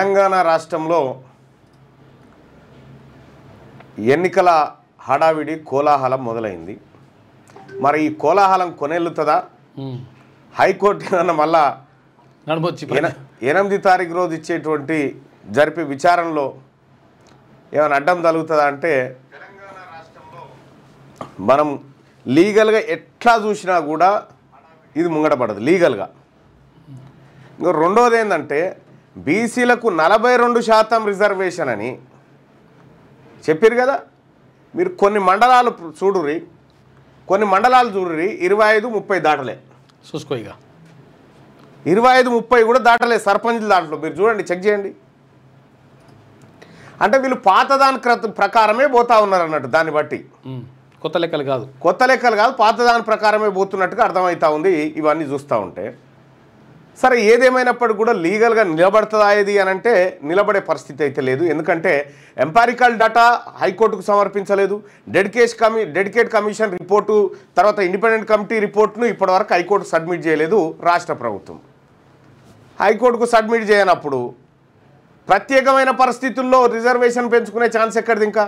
తెలంగాణ రాష్ట్రంలో ఎన్నికల హడావిడి కోలాహలం మొదలైంది. మరి ఈ కోలాహలం కొనెల్లుతుందా? హైకోర్టు ఏమన్నా మళ్ళా 8 తారీఖు రోజు ఇచ్చేటువంటి జరిపే విచారణలో ఏమైనా అడ్డం తగులుతుందా అంటే తెలంగాణ రాష్ట్రంలో మనం లీగల్గా ఎట్లా చూసినా కూడా ఇది ముంగటపడదు లీగల్గా. ఇంకా రెండోది ఏంటంటే బీసీలకు 42% రిజర్వేషన్ అని చెప్పారు కదా. మీరు కొన్ని మండలాలు చూడుర్రి, 25-30 దాటలే. చూసుకో ఇక 25-30 కూడా దాటలే సర్పంచ్ల దాంట్లో. మీరు చూడండి, చెక్ చేయండి. అంటే వీళ్ళు పాతదాని ప్రకారమే పోతా ఉన్నారు అన్నట్టు. దాన్ని బట్టి కొత్త లెక్కలు కాదు, పాతదాని ప్రకారమే పోతున్నట్టుగా అర్థమవుతా ఉంది ఇవన్నీ చూస్తూ ఉంటే. సరే, ఏదేమైనప్పటికీ కూడా లీగల్గా నిలబడుతుందా ఇది అని అంటే నిలబడే పరిస్థితి అయితే లేదు. ఎందుకంటే ఎంపారికల్ డేటా హైకోర్టుకు సమర్పించలేదు. డెడికేట్ కమిషన్ రిపోర్టు, తర్వాత ఇండిపెండెంట్ కమిటీ రిపోర్ట్ను ఇప్పటివరకు హైకోర్టు సబ్మిట్ చేయలేదు రాష్ట్ర ప్రభుత్వం. హైకోర్టుకు సబ్మిట్ చేయనప్పుడు ప్రత్యేకమైన పరిస్థితుల్లో రిజర్వేషన్ పెంచుకునే ఛాన్స్ ఎక్కడిది? ఇంకా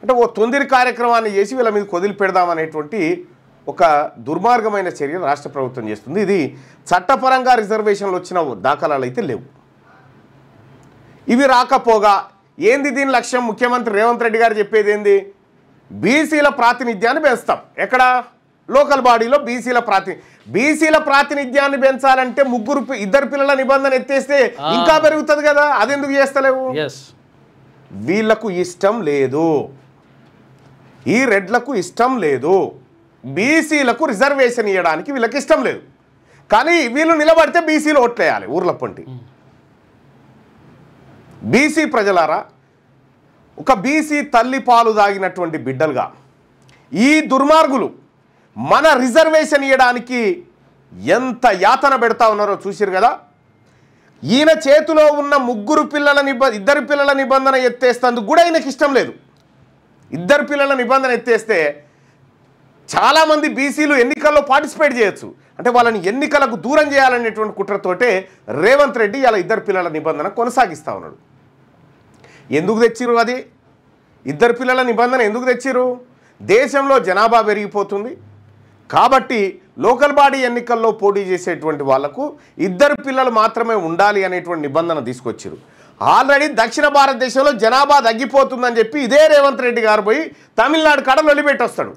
అంటే ఓ తొందరి కార్యక్రమాన్ని చేసి వీళ్ళ మీద కొదిలి పెడదామనేటువంటి ఒక దుర్మార్గమైన చర్య రాష్ట్ర ప్రభుత్వం చేస్తుంది. ఇది చట్టపరంగా రిజర్వేషన్లు వచ్చిన దాఖలాలు అయితే లేవు. ఇవి రాకపోగా ఏంది దీని లక్ష్యం? ముఖ్యమంత్రి రేవంత్ రెడ్డి గారు చెప్పేది ఏంది? బీసీల ప్రాతినిధ్యాన్ని పెంచుతాం. ఎక్కడ? లోకల్ బాడీలో బీసీల ప్రాతినిధ్యాన్ని పెంచాలంటే ఇద్దరు పిల్లల నిబంధన ఎత్తేస్తే ఇంకా పెరుగుతుంది కదా. అదెందుకు చేస్తలేవు? వీళ్లకు ఇష్టం లేదు, ఈ రెడ్లకు ఇష్టం లేదు, బీసీలకు రిజర్వేషన్ ఇవ్వడానికి వీళ్ళకి ఇష్టం లేదు. కానీ వీళ్ళు నిలబడితే బీసీలు ఓట్లేయాలి ఊర్ల పొంటి. బీసీ ప్రజలారా, ఒక బీసీ తల్లి పాలు దాగినటువంటి బిడ్డలుగా ఈ దుర్మార్గులు మన రిజర్వేషన్ ఇవ్వడానికి ఎంత యాతన పెడతా ఉన్నారో చూసిరు కదా. ఈయన చేతిలో ఉన్న ఇద్దరు పిల్లల నిబంధన ఎత్తేస్తేందుకు కూడా ఈయనకి ఇష్టం లేదు. ఇద్దరు పిల్లల నిబంధన ఎత్తేస్తే చాలామంది బీసీలు ఎన్నికల్లో పార్టిసిపేట్ చేయొచ్చు. అంటే వాళ్ళని ఎన్నికలకు దూరం చేయాలనేటువంటి కుట్రతోటే రేవంత్ రెడ్డి ఇలా ఇద్దరు పిల్లల నిబంధన కొనసాగిస్తూ ఉన్నాడు. ఎందుకు తెచ్చిరు? అది ఇద్దరు పిల్లల నిబంధన ఎందుకు తెచ్చిరు? దేశంలో జనాభా పెరిగిపోతుంది కాబట్టి లోకల్ బాడీ ఎన్నికల్లో పోటీ చేసేటువంటి వాళ్లకు ఇద్దరు పిల్లలు మాత్రమే ఉండాలి అనేటువంటి నిబంధన తీసుకొచ్చారు. ఆల్రెడీ దక్షిణ భారతదేశంలో జనాభా తగ్గిపోతుందని చెప్పి ఇదే రేవంత్ రెడ్డి గారు పోయి తమిళనాడు కడలు వదిలిపెట్టి వస్తాడు.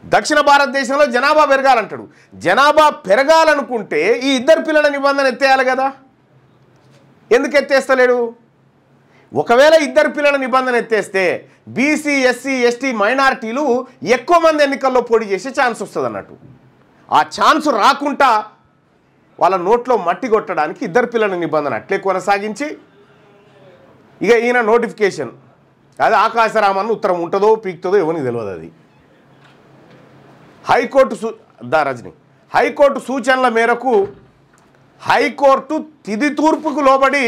దక్షిణ భారతదేశంలో జనాభా పెరగాలంటాడు. జనాభా పెరగాలనుకుంటే ఈ ఇద్దరు పిల్లల నిబంధన ఎత్తేయాలి కదా. ఎందుకు ఎత్తేస్తలేడు? ఒకవేళ ఇద్దరు పిల్లల నిబంధన ఎత్తేస్తే బీసీ, ఎస్సీ, ఎస్టీ మైనారిటీలు ఎక్కువ మంది ఎన్నికల్లో పోటీ చేసే ఛాన్స్ వస్తుంది అన్నట్టు. ఆ ఛాన్స్ రాకుండా వాళ్ళ నోట్లో మట్టి కొట్టడానికి ఇద్దరు పిల్లల నిబంధన అట్లే కొనసాగించి ఇక ఈయన నోటిఫికేషన్ అది ఆకాశరామన్ ఉత్తరం ఉంటుందో పీక్తుందో ఎవరికి తెలియదు. అది హైకోర్టు సూచనల మేరకు హైకోర్టు తుది తూర్పుకు లోబడి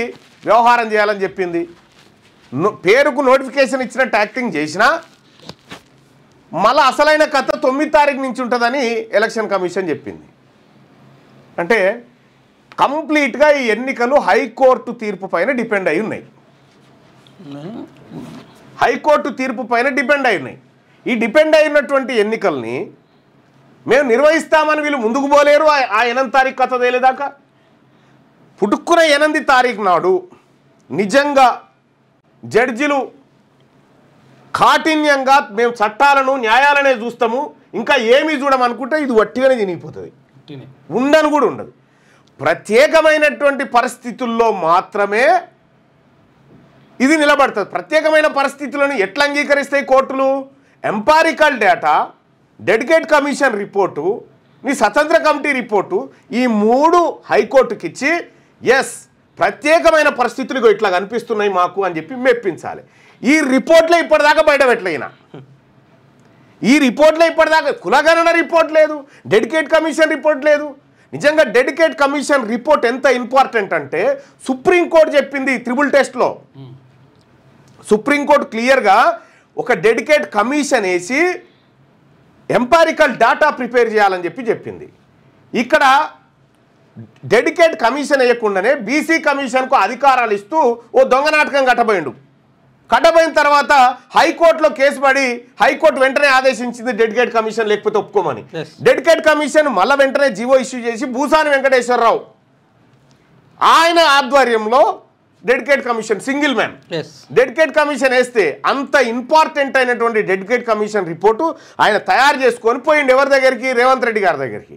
వ్యవహారం చేయాలని చెప్పింది. పేరుకు నోటిఫికేషన్ ఇచ్చినట్టు యాక్టింగ్ చేసినా మళ్ళీ అసలైన కథ 9 తారీఖు నుంచి ఉంటుందని ఎలక్షన్ కమిషన్ చెప్పింది. అంటే కంప్లీట్గా ఈ ఎన్నికలు హైకోర్టు తీర్పు పైన డిపెండ్ అయి ఉన్నాయి. ఈ డిపెండ్ అయినటువంటి ఎన్నికల్ని మేము నిర్వహిస్తామని వీళ్ళు ముందుకు పోలేరు. ఆ 8 తారీఖు కథ తేలేదాకా పుట్టుక్కున 8 తారీఖు నాడు నిజంగా జడ్జిలు కాఠిన్యంగా మేము చట్టాలను న్యాయాలనే చూస్తాము ఇంకా ఏమీ చూడమనుకుంటే ఇది వట్టిగానే తినిగిపోతుంది, ఉండను కూడా ఉండదు. ప్రత్యేకమైనటువంటి పరిస్థితుల్లో మాత్రమే ఇది నిలబడుతుంది. ప్రత్యేకమైన పరిస్థితులను ఎట్లా అంగీకరిస్తాయి కోర్టులు? Empirical data, dedicate commission report, మీ స్వతంత్ర కమిటీ రిపోర్టు, ఈ 3 హైకోర్టుకి ఇచ్చి ఎస్ ప్రత్యేకమైన పరిస్థితులు ఇట్లా కనిపిస్తున్నాయి మాకు అని చెప్పి మెప్పించాలి. ఈ రిపోర్ట్లో ఇప్పటిదాకా బయట పెట్టలేనా? కులగణన రిపోర్ట్ లేదు, డెడికేట్ కమిషన్ రిపోర్ట్ లేదు. నిజంగా డెడికేట్ కమిషన్ రిపోర్ట్ ఎంత ఇంపార్టెంట్ అంటే సుప్రీంకోర్టు చెప్పింది త్రిబుల్ టెస్ట్లో. సుప్రీంకోర్టు క్లియర్గా ఒక డెడికేట్ కమిషన్ వేసి ఎంపారికల్ డాటా ప్రిపేర్ చేయాలని చెప్పింది. ఇక్కడ డెడికేట్ కమిషన్ వేయకుండానే బీసీ కమిషన్కు అధికారాలు ఇస్తూ ఓ దొంగ నాటకం కట్టబోయిన తర్వాత హైకోర్టులో కేసు పడి హైకోర్టు వెంటనే ఆదేశించింది డెడికేట్ కమిషన్ లేకపోతే ఒప్పుకోమని. డెడికేట్ కమిషన్ మళ్ళీ వెంటనే జీవో ఇష్యూ చేసి భూసాని వెంకటేశ్వరరావు ఆయన ఆధ్వర్యంలో dedicate commission single man dedicate commission వేస్తే అంత ఇంపార్టెంట్ అయినటువంటి డెడికేట్ కమిషన్ రిపోర్టు ఆయన తయారు చేసుకొని పోయింది ఎవరి దగ్గరికి, రేవంత్ రెడ్డి గారి దగ్గరికి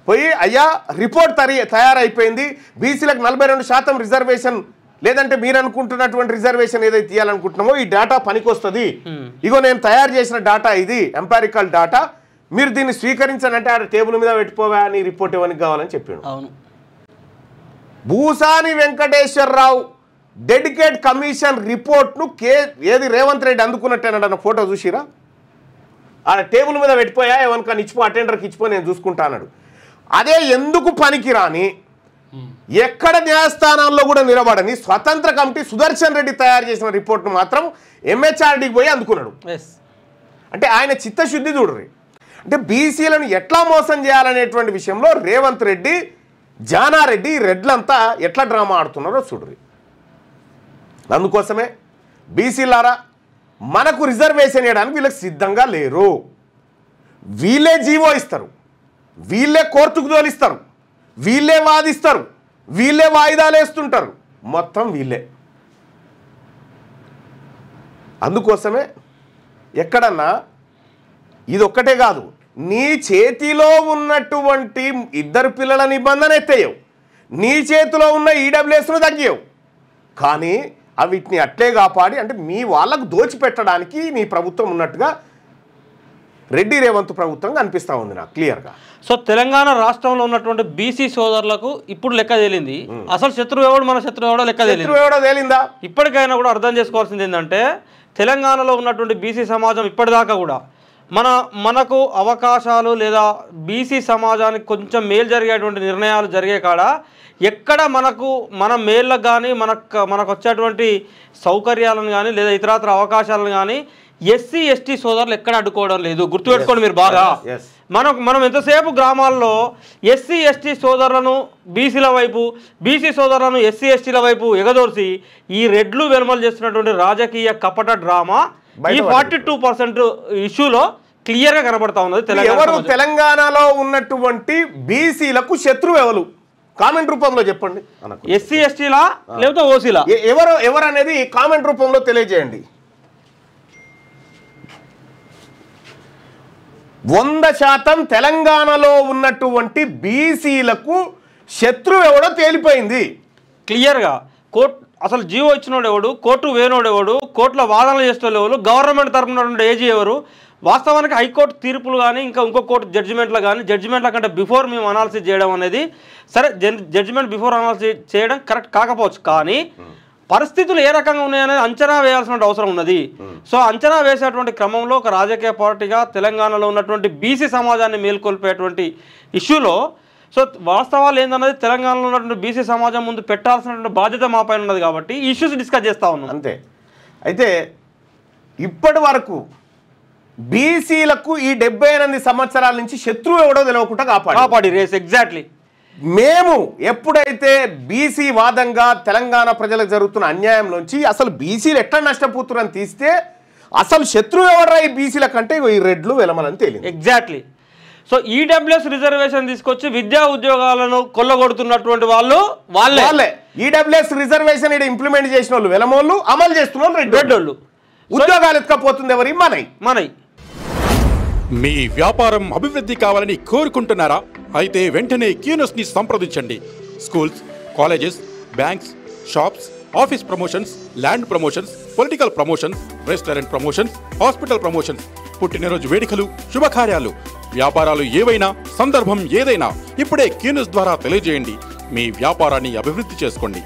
పోయి, అయ్యా రిపోర్ట్ తయారైపోయింది, బీసీలకు 42% రిజర్వేషన్ లేదంటే మీరు అనుకుంటున్నటువంటి రిజర్వేషన్ ఏదైతే తీయాలనుకుంటున్నామో ఈ డేటా పనికొస్తుంది, ఇగో నేను తయారు చేసిన డేటా ఇది ఎంపారికల్ డేటా, మీరు దీన్ని స్వీకరించాలంటే ఆ టేబుల్ మీద పెట్టుకోవా అని రిపోర్ట్ ఎవరికి కావాలని చెప్పాడు. భూసాని వెంకటేశ్వరరావు డెడికేట్ కమిషన్ రిపోర్ట్ను ఏది రేవంత్ రెడ్డి అందుకున్నట్టేనన్న ఫోటో చూసిరా, ఆ టేబుల్ మీద పెట్టిపోయా ఎవరికన్నా ఇచ్చిపో అటెండర్కి ఇచ్చిపో నేను చూసుకుంటా అన్నాడు. అదే ఎందుకు పనికిరాని ఎక్కడ న్యాయస్థానాల్లో కూడా నిలబడని స్వతంత్ర కమిటీ సుదర్శన్ రెడ్డి తయారు చేసిన రిపోర్ట్ను మాత్రం ఎంహెచ్ఆర్డీకి పోయి అందుకున్నాడు. అంటే ఆయన చిత్తశుద్ధి చూడరు. అంటే బీసీలను ఎట్లా మోసం చేయాలనేటువంటి విషయంలో రేవంత్ రెడ్డి జానారెడ్డి రెడ్లంతా ఎట్లా డ్రామా ఆడుతున్నారో చూడరు. అందుకోసమే బీసీలారా మనకు రిజర్వేషన్ ఇవ్వడానికి వీళ్ళకి సిద్ధంగా లేరు. వీళ్ళే జీవో ఇస్తారు, వీళ్ళే కోర్టుకు తోలిస్తారు, వీళ్ళే వాదిస్తారు, వీళ్ళే వాయిదాలు వేస్తుంటారు, మొత్తం వీళ్ళే. అందుకోసమే ఎక్కడన్నా ఇది ఒక్కటే కాదు, నీ చేతిలో ఉన్నటువంటి 2 పిల్లల నిబంధన ఎత్తేయవు, నీ చేతిలో ఉన్న ఈడబ్ల్యూఎస్ను తగ్గియవు, కానీ వీటిని అట్లే కాపాడి అంటే మీ వాళ్ళకు దోచిపెట్టడానికి నీ ప్రభుత్వం ఉన్నట్టుగా రెడ్డి రేవంత్ ప్రభుత్వం కనిపిస్తూ ఉంది నాకు క్లియర్గా. సో తెలంగాణ రాష్ట్రంలో ఉన్నటువంటి బీసీ సోదరులకు ఇప్పుడు లెక్క తేలింది, అసలు శత్రువు ఎవడు మన శత్రువు ఎవడో లెక్క తేలిందా. ఇప్పటికైనా కూడా అర్థం చేసుకోవాల్సింది ఏంటంటే తెలంగాణలో ఉన్నటువంటి బీసీ సమాజం ఇప్పటిదాకా కూడా మనకు అవకాశాలు లేదా బీసీ సమాజానికి కొంచెం మేలు జరిగేటువంటి నిర్ణయాలు జరిగే కాడ ఎక్కడ మన మేళ్ళకు కానీ మనకు వచ్చేటువంటి సౌకర్యాలను కానీ లేదా ఇతరత్ర అవకాశాలను కానీ ఎస్సీ ఎస్టీ సోదరులు ఎక్కడ అడ్డుకోవడం లేదు. గుర్తుపెట్టుకోండి మీరు బాగా. మనం ఎంతసేపు గ్రామాల్లో ఎస్సీ ఎస్టీ సోదరులను బీసీల వైపు, బీసీ సోదరులను ఎస్సీ ఎస్టీల వైపు ఎగదోర్చి ఈ రెడ్లు వెలుమలు చేస్తున్నటువంటి రాజకీయ కపట డ్రామా ఈ 42% ఇష్యూలో క్లియర్గా కనబడతా ఉన్నది. ఎవరు తెలంగాణలో ఉన్నటువంటి బీసీలకు శత్రువు ఎవరు కామెంట్ రూపంలో చెప్పండి. ఎస్సీ ఎస్టీలా లేకపోతే ఓసీలా ఎవరు అనేది కామెంట్ రూపంలో తెలియజేయండి. 100% తెలంగాణలో ఉన్నటువంటి బీసీలకు శత్రువు ఎవడో తేలిపోయింది క్లియర్గా. అసలు జీవో ఇచ్చినోడు ఎవడు, కోర్టు వేనోడు ఎవడు, కోర్టులో వాదనలు చేసేవాళ్ళు ఎవరు, గవర్నమెంట్ తరఫున ఏజీ ఎవరు, వాస్తవానికి హైకోర్టు తీర్పులు కానీ ఇంకో కోర్టు జడ్జిమెంట్లు కానీ జడ్జిమెంట్ల కంటే బిఫోర్ మేము అనాలిసిస్ చేయడం అనేది సరే, జడ్జిమెంట్ బిఫోర్ అనాలిసిస్ చేయడం కరెక్ట్ కాకపోవచ్చు, కానీ పరిస్థితులు ఏ రకంగా ఉన్నాయనేది అంచనా వేయాల్సిన అవసరం ఉన్నది. సో అంచనా వేసేటువంటి క్రమంలో ఒక రాజకీయ పార్టీగా తెలంగాణలో ఉన్నటువంటి బీసీ సమాజాన్ని మేల్కొల్పేటువంటి ఇష్యూలో సో వాస్తవాలు ఏందన్నది తెలంగాణలో ఉన్నటువంటి బీసీ సమాజం ముందు పెట్టాల్సినటువంటి బాధ్యత మా పైన ఉన్నది కాబట్టి ఈ ఇష్యూస్ డిస్కస్ చేస్తూ ఉన్నాం అంతే. అయితే ఇప్పటి వరకు బీసీలకు ఈ 78 సంవత్సరాల నుంచి శత్రువు ఎవడో తెలియకుండా కాపాడి రేస్. ఎగ్జాక్ట్లీ. మేము ఎప్పుడైతే బీసీ వాదంగా తెలంగాణ ప్రజలకు జరుగుతున్న అన్యాయం నుంచి అసలు బీసీలు ఎట్లా నష్టపోతున్నారని తీస్తే అసలు శత్రువు ఎవడరా ఈ బీసీల కంటే ఈ రెడ్లు వెలమలని తేలింది. ఎగ్జాక్ట్లీ. సో ఈడబ్ల్యూఎస్ రిజర్వేషన్ తీసుకొచ్చి విద్యా ఉద్యోగాలను కొల్లగొడుతున్నటువంటి వాళ్ళే. ఈడబ్ల్యూఎస్ రిజర్వేషన్ ఇంప్లిమెంట్ చేసిన వాళ్ళు వెలమోళ్ళు, అమలు చేస్తున్న వాళ్ళు రెడ్డోళ్ళు. ఉద్యోగాలు ఎత్తుకపోతుంది ఎవరి మనై. మీ వ్యాపారం అభివృద్ధి కావాలని కోరుకుంటున్నారా? అయితే వెంటనే క్యూనస్ ని సంప్రదించండి. Schools, colleges, banks, shops, office promotions, land promotions, political promotions, restaurant promotions, hospital promotions, పుట్టినరోజు వేడుకలు, శుభకార్యాలు, వ్యాపారాలు ఏవైనా, సందర్భం ఏదైనా ఇప్పుడే క్యూనస్ ద్వారా తెలియజేయండి. మీ వ్యాపారాన్ని అభివృద్ధి చేసుకోండి.